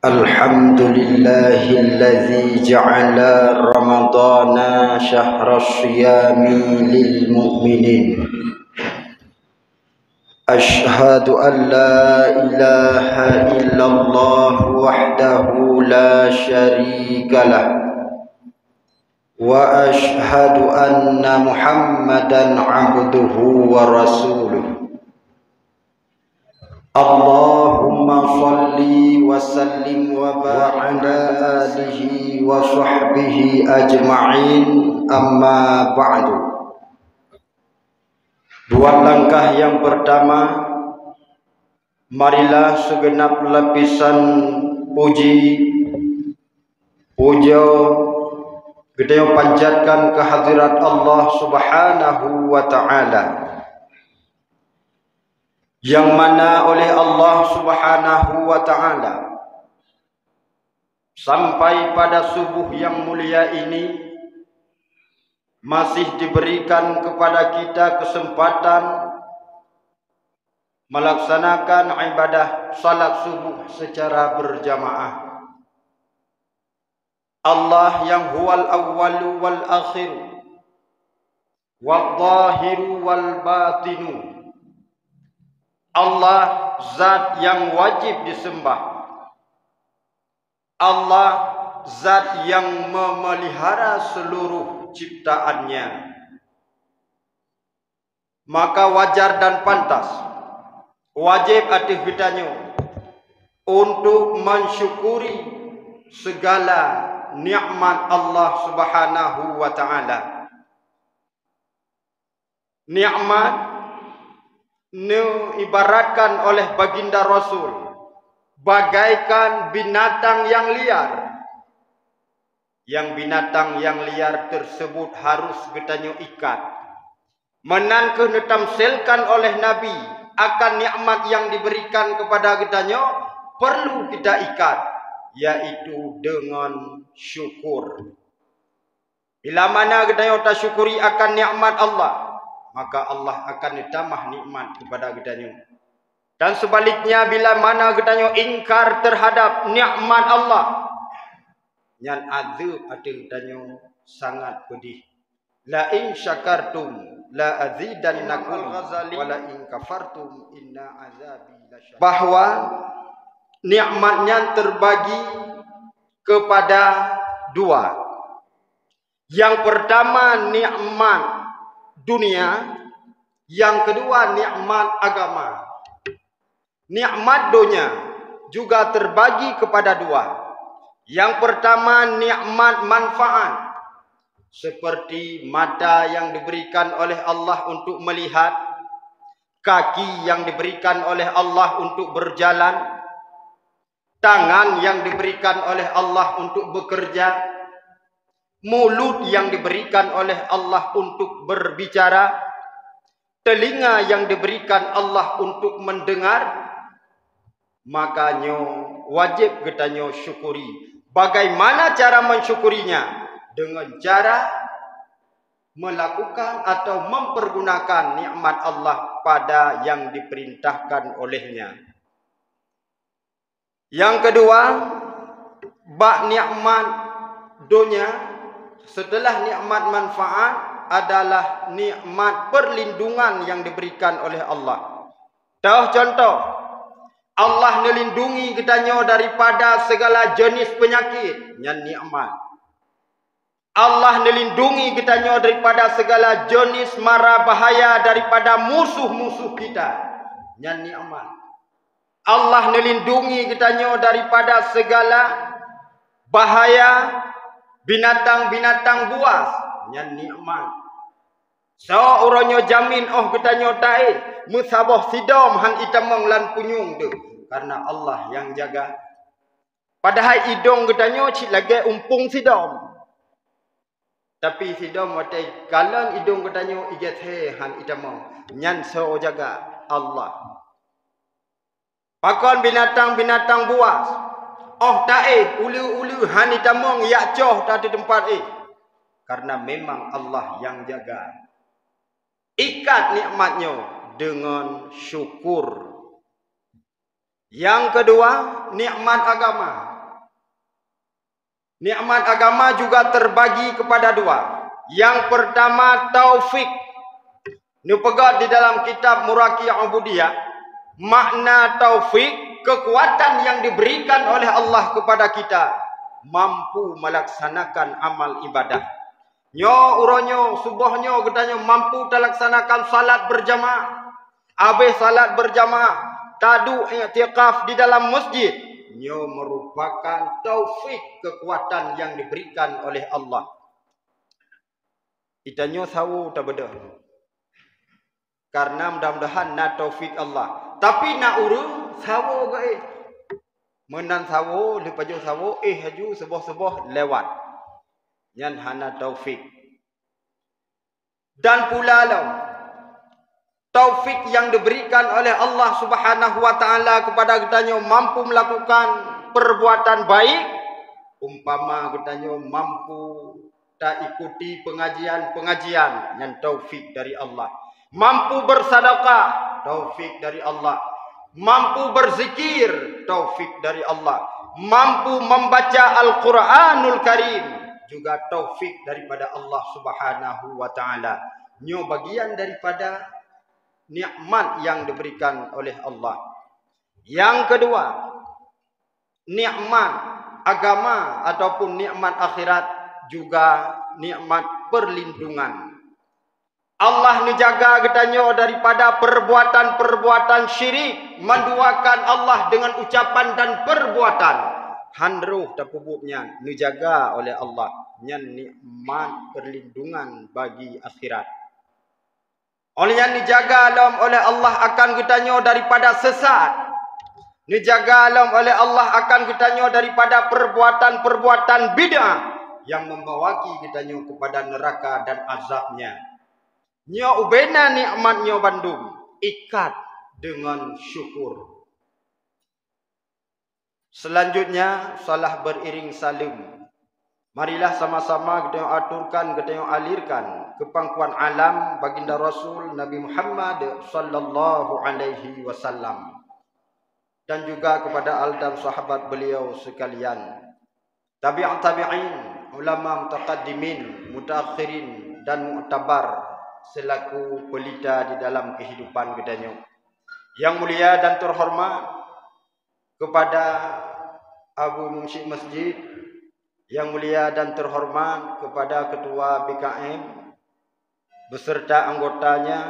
الحمد لله الذي جعل رمضان شهر الصيام للمؤمنين. أشهد أن لا إله إلا الله وحده لا شريك له، وأشهد أن محمدا عبده ورسوله. اللهم صل وسلم وبارك على آله وصحبه أجمعين. أما بعد. Dua langkah yang pertama, marilah segenap lapisan puji, puja, kita panjatkan kehadirat Allah Subhanahu wa Ta'ala, yang mana oleh Allah Subhanahu wa Ta'ala sampai pada subuh yang mulia ini masih diberikan kepada kita kesempatan melaksanakan ibadah salat subuh secara berjamaah. Allah yang huwal awwalu wal akhiru wal zahiru wal batinu, Allah zat yang wajib disembah, Allah zat yang memelihara seluruh ciptaannya. Maka wajar dan pantas, wajib atas kitanya untuk mensyukuri segala nikmat Allah Subhanahu wa Ta'ala. Nikmat ibaratkan oleh baginda Rasul bagaikan binatang yang liar. Yang binatang yang liar tersebut harus getanyo ikat. Menangke ditamsilkan oleh Nabi akan nikmat yang diberikan kepada getanyo perlu kita ikat, yaitu dengan syukur. Bila mana getanyo tak syukuri akan nikmat Allah, maka Allah akan ditambah nikmat kepada getanyo. Dan sebaliknya, bila mana getanyo ingkar terhadap nikmat Allah, yang azab ada getanyo sangat pedih. La in syakartum la azidannakum wa la in kafartum inna azabi lasyadid. Bahwa nikmatnya terbagi kepada dua. Yang pertama nikmat dunia, yang kedua nikmat agama. Nikmat dunia juga terbagi kepada dua. Yang pertama nikmat manfaat, seperti mata yang diberikan oleh Allah untuk melihat, kaki yang diberikan oleh Allah untuk berjalan, tangan yang diberikan oleh Allah untuk bekerja, mulut yang diberikan oleh Allah untuk berbicara, telinga yang diberikan Allah untuk mendengar. Makanya wajib getanyo syukuri. Bagaimana cara mensyukurinya? Dengan cara melakukan atau mempergunakan nikmat Allah pada yang diperintahkan olehnya. Yang kedua, bak nikmat dunia setelah nikmat manfaat adalah nikmat perlindungan yang diberikan oleh Allah. Tahu contoh, Allah melindungi getanyo daripada segala jenis penyakit, yang nikmat. Allah melindungi getanyo daripada segala jenis mara bahaya daripada musuh-musuh kita, yang nikmat. Allah melindungi getanyo daripada segala bahaya binatang-binatang buas, yang nikmat. So uronyo jamin getanyo tae musabah sidom han itamong lan punyung tu, karena Allah yang jaga. Padahal idong getanyo cik lagi umpung sidom, tapi sidom watai kalan idong getanyo iget he han itamong nyan so jaga Allah. Pakon binatang-binatang buas tae ulu-ulu han itamong yak coh tak ada tempat karena memang Allah yang jaga. Ikat nikmatnya dengan syukur. Yang kedua, nikmat agama. Nikmat agama juga terbagi kepada dua. Yang pertama taufik. Ini pegat di dalam kitab Muraqiyah Ubudiyah. Makna taufik, kekuatan yang diberikan oleh Allah kepada kita mampu melaksanakan amal ibadah. Nyo uronyo subuhnyo gedanyo mampu melaksanakan salat berjamaah. Habis salat berjamaah tadu i'tikaf di dalam masjid. Nyo merupakan taufik, kekuatan yang diberikan oleh Allah. Itanyo sawu tak beda. Karena mudah-mudahan na taufik Allah. Tapi nak uru sawu ke menan sawu lepaju sawu haju sebuah-sebuah lewat. Yan hana taufik. Dan pula lah taufik yang diberikan oleh Allah Subhanahu wa taala kepada kitanya mampu melakukan perbuatan baik, umpama kitanya mampu tak ikuti pengajian-pengajian yang taufik dari Allah. Mampu bersedekah, taufik dari Allah. Mampu berzikir, taufik dari Allah. Mampu membaca Al-Quranul Karim, juga taufik daripada Allah Subhanahu wa taala. Nyo bagian daripada nikmat yang diberikan oleh Allah. Yang kedua, nikmat agama ataupun nikmat akhirat juga nikmat perlindungan. Allah menjaga kitanya daripada perbuatan-perbuatan syirik, menduakan Allah dengan ucapan dan perbuatan. Handruh dan pupuknya dijaga oleh Allah. Yang nikmat perlindungan bagi akhirat. Oleh yang dijaga oleh Allah akan kitanya daripada sesat. Dijaga oleh Allah akan kitanya daripada perbuatan-perbuatan bid'ah yang membawa kitanya kepada neraka dan azabnya. Nyo ubena nikmat nyo Bandung, ikat dengan syukur. Selanjutnya salah beriring salim. Marilah sama-sama kita aturkan, kita alirkan ke pangkuan alam baginda Rasul Nabi Muhammad sallallahu alaihi wasallam dan juga kepada al dan sahabat beliau sekalian. Tabi'in, ulama mutaqaddimin, mutaakhirin dan mu'tabar selaku pelita di dalam kehidupan kitanya. Yang mulia dan terhormat kepada Abu Munsyid Masjid, yang mulia dan terhormat kepada Ketua BKM beserta anggotanya,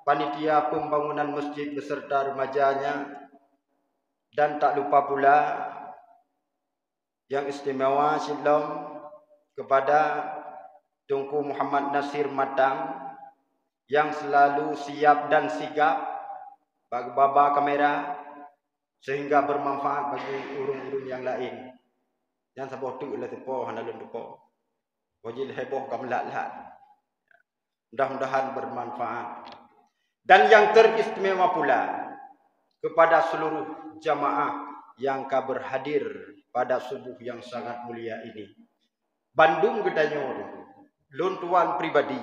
panitia pembangunan masjid beserta remajanya, dan tak lupa pula yang istimewa silom kepada Tunku Muhammad Nasir Matang yang selalu siap dan sigap bagi baba kamera sehingga bermanfaat bagi urun-urun yang lain. Yang sabah tu lah tepo handalun tepo. Wajil heboh kamlat-lat. Mudah-mudahan bermanfaat. Dan yang teristimewa pula kepada seluruh jamaah yang berhadir pada subuh yang sangat mulia ini. Bandung Gedanyor, luntuan pribadi,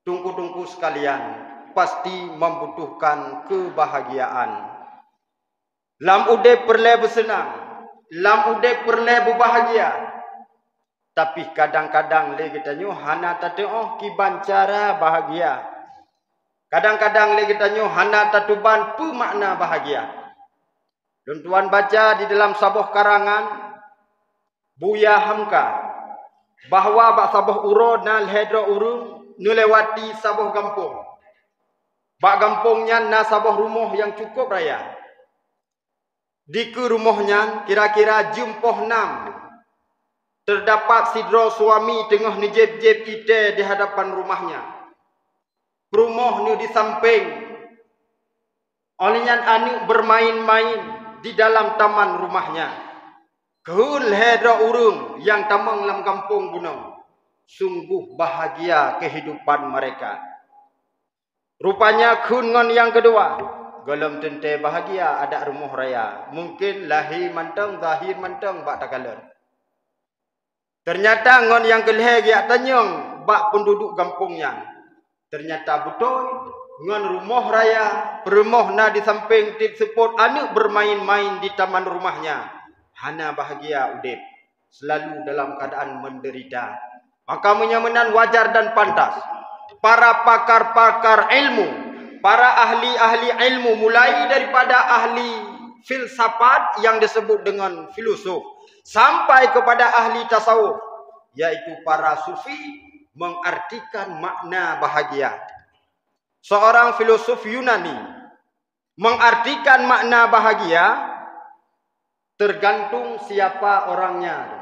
tungku-tungku sekalian, pasti membutuhkan kebahagiaan. Lam ude perle bersenang, lam ude perle berbahagia. Tapi kadang-kadang le getanyo hana tateo kiban cara bahagia. Kadang-kadang le getanyo hana tatuban pemakna bahagia. Luntuan baca di dalam sabuh karangan Buya Hamka bahawa bak sabuh uro nal hedro urung nulewati sabuh kampung. Bak kampungnya na sabuh rumah yang cukup raya. Di ke rumahnya kira-kira jumpoh 6. Terdapat sidro suami tengah nijeb-jeb ite di hadapan rumahnya. Rumah ni di samping. Olehnya anak bermain-main di dalam taman rumahnya. Kehul hedra urung yang tamang dalam kampung gunung. Sungguh bahagia kehidupan mereka. Rupanya kungon yang kedua. Golom tente bahagia ada rumah raya. Mungkin lahir mantang, zahir mantang, bak takalan. Ternyata ngon yang kelih giat tanyong bak penduduk kampungnya. Ternyata betul ngon rumah raya, rumah na di samping tit sepot anak bermain-main di taman rumahnya. Hana bahagia udip. selalu dalam keadaan menderita. Maka menyamanan wajar dan pantas para pakar-pakar ilmu, para ahli-ahli ilmu, mulai daripada ahli filsafat yang disebut dengan filosof sampai kepada ahli tasawuf, yaitu para sufi, mengartikan makna bahagia. Seorang filosof Yunani mengartikan makna bahagia tergantung siapa orangnya.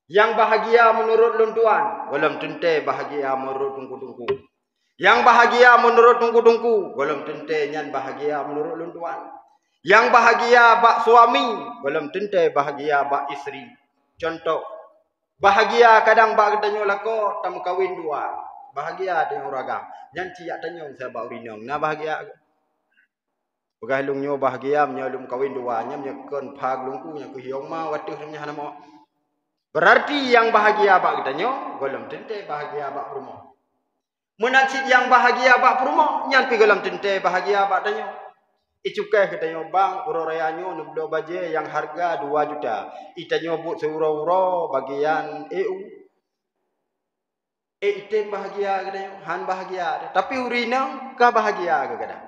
Yang bahagia menurut luntuan, belum tentu bahagia menurut tungku-tungku. Yang bahagia menurut tungku-tungku, belum tentu nyan bahagia menurut luntuan. Yang bahagia bak suami, belum tentu bahagia bak isteri. Contoh, bahagia kadang bak tanya lako tam kawin dua. Bahagia dengan ragam. Nyan ciak tanya saya bak urinong. Nah bahagia. Begai lungnyo bahagia menyalum kawin dua nya menyekon phag lungku nya ku hiong ma watuh nya hanamo. Berarti yang bahagia bak tanya, belum tentu bahagia bak rumah. Menacik yang bahagia bak rumah, nyan pi belum tentu bahagia bak tanya. Icukai katanya bang, uro-rayanyo nublo baje yang harga 2 juta. Itanyo but seuro-uro bagian EU. Item bahagia katanya, han bahagia. Tapi urina ka bahagia kadang.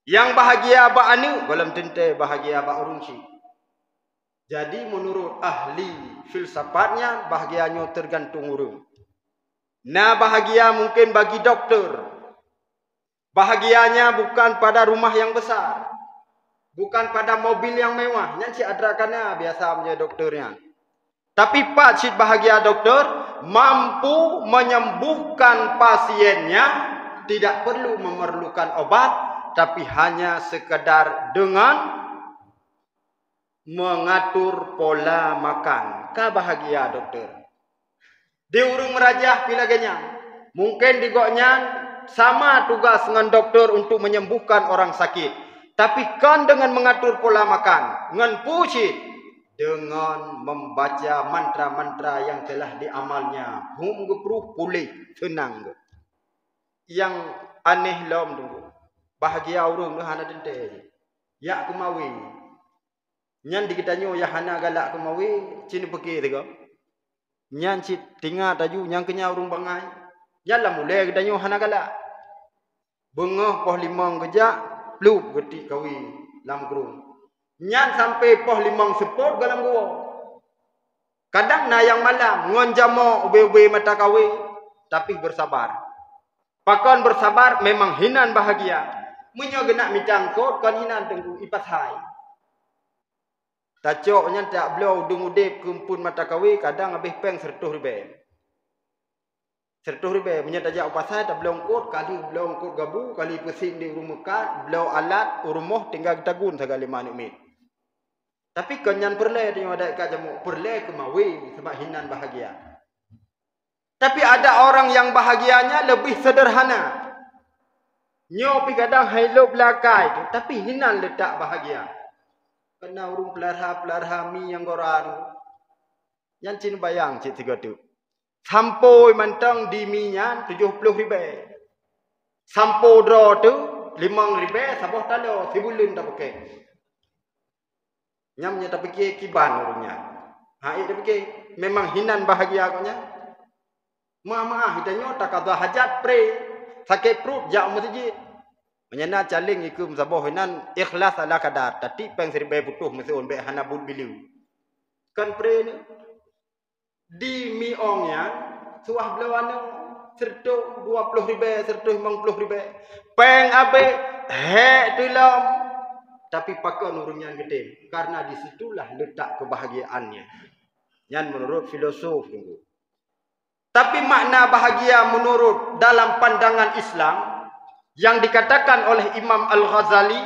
Yang bahagia bak anu, belum tentu bahagia bak urungsi. Jadi menurut ahli filsafatnya bahagianya tergantung orang. Nah bahagia mungkin bagi doktor. Bahagianya bukan pada rumah yang besar. Bukan pada mobil yang mewah. Yang cik adrakannya biasa menjadi doktornya. Tapi pak cik bahagia doktor mampu menyembuhkan pasiennya. Tidak perlu memerlukan obat. Tapi hanya sekedar dengan mengatur pola makan. Ka bahagia doktor. Di urung merajah pilaganya. Mungkin digoknya sama tugas dengan doktor untuk menyembuhkan orang sakit. Tapi kan dengan mengatur pola makan. Dengan pucit. Dengan membaca mantra-mantra yang telah diamalnya. Hum gepruh pulih. Tenang. Yang aneh lom tunggu. Bahagia urung tu hana dente. Ya kumawi. Nyan dikitanya ya hana galak kemawi cini pergi tega. Nyan cit tinggal taju nyang kenya urung bangai. Nyan lah mulai kitanya hana galak. Bengah poh limang kejak plup geti kawi lam gerung. Nyan sampai poh limang sepot galam gua. Kadang na yang malam ngonjamo ube-ube mata kawi tapi bersabar. Pakon bersabar memang hinan bahagia. Munyo genak mitangkot kan hinan tengku ipas hai. Tacoknya tak beliau dengudip kumpul mata kawi kadang habis peng 100 ribu. 100 ribu menyataja upasai tak beliau ngkut kali beliau ngkut gabu kali pusing di rumah kat beliau alat rumah tinggal tagun segala 5 menit. Tapi kenyan perle dia ada kat jamu perle kemawi sebab hinan bahagia. Tapi ada orang yang bahagianya lebih sederhana. Nyo pi kadang hailo belakai tapi hinan letak bahagia. Kena urung pelarha mi yang koran. Yang cin bayang cik tiga tu. Sampoi mantang di minyak 70 ribu. Sampo dro tu 5 ribu. Sabah talo sebulun tak pakai. Nyamnya tak pakai kiban urungnya. Hai tak pakai. Memang hinan bahagia akunya. Maaf hitanya tak ada hajat pre. Sakit perut jak masjid. Menyana caling ikum sabah hinan ikhlas ala kadar. Tadi peng 1000 putuh mesun be hana bud biliu. Kan pre ni di miongnya suah belawana serta 20 ribu, serta 50 ribu. Peng abe he tulam. Tapi pakai urungnya gede. Karena disitulah letak kebahagiaannya. Yang menurut filosof dulu. Tapi makna bahagia menurut dalam pandangan Islam yang dikatakan oleh Imam Al-Ghazali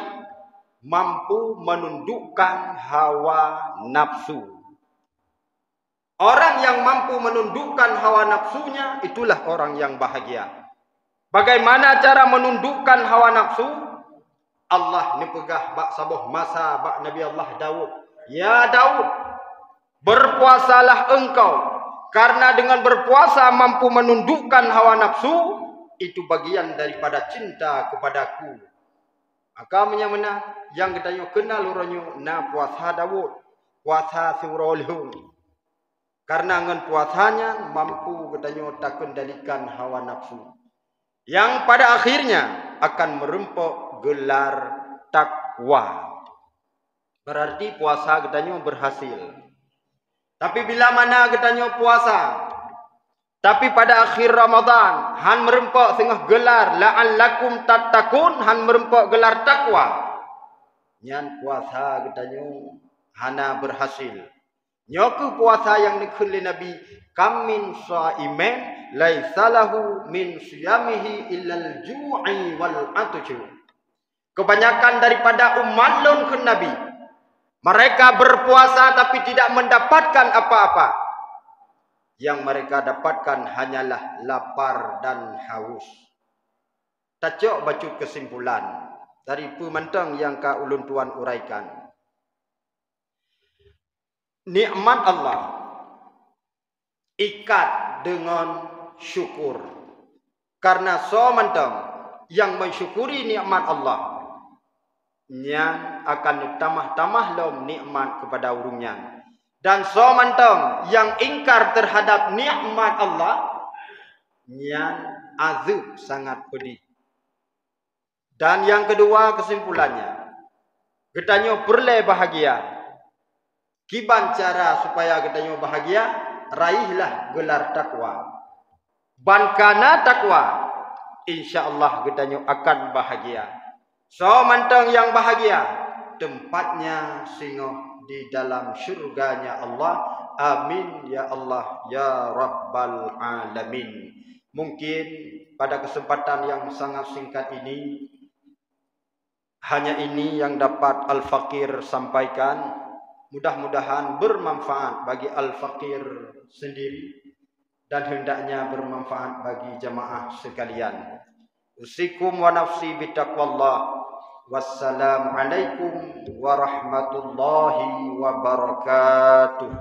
mampu menundukkan hawa nafsu. Orang yang mampu menundukkan hawa nafsunya itulah orang yang bahagia. Bagaimana cara menundukkan hawa nafsu? Allah ni pegah bak sabah masa bak Nabi Allah Daud. Ya Daud, berpuasalah engkau karena dengan berpuasa mampu menundukkan hawa nafsu. Itu bagian daripada cinta kepadaku. Maka menyamana yang kita kenal orangnya na puasa Daud, puasa surah Al-Hum. Karena ngan puasanya mampu katanya tak kendalikan hawa nafsu. Yang pada akhirnya akan merempok gelar takwa. Berarti puasa katanya berhasil. Tapi bila mana katanya puasa, tapi pada akhir Ramadan han merempok setengah gelar la'allakum tattaqun, han merempok gelar takwa. Nyan puasa katanya hana berhasil. Nyoku puasa yang dikuli Nabi, kam min sha'imin laisa lahu min siyamihi illal ju'i wal atju. Kebanyakan daripada umat lun ke Nabi, mereka berpuasa tapi tidak mendapatkan apa-apa. Yang mereka dapatkan hanyalah lapar dan haus. Tacok baca kesimpulan dari pementang yang ka ulun tuan uraikan. Nikmat Allah ikat dengan syukur. Karena sementang yang mensyukuri nikmat Allah, nya akan ditambah-tambah lom nikmat kepada urungnya. Dan sementang yang ingkar terhadap nikmat Allah, nya azab sangat pedih. Dan yang kedua kesimpulannya, katanya berle bahagia. Kiban cara supaya katanya bahagia, raihlah gelar takwa. Bankana takwa, insyaallah katanya akan bahagia. So mantang yang bahagia, tempatnya singoh di dalam syurganya Allah. Amin ya Allah ya Rabbal Alamin. Mungkin pada kesempatan yang sangat singkat ini, hanya ini yang dapat Al-Fakir sampaikan. Mudah-mudahan bermanfaat bagi Al-Fakir sendiri dan hendaknya bermanfaat bagi jamaah sekalian. Usikum wa nafsi bitaqwallah. Wassalamualaikum warahmatullahi wabarakatuh.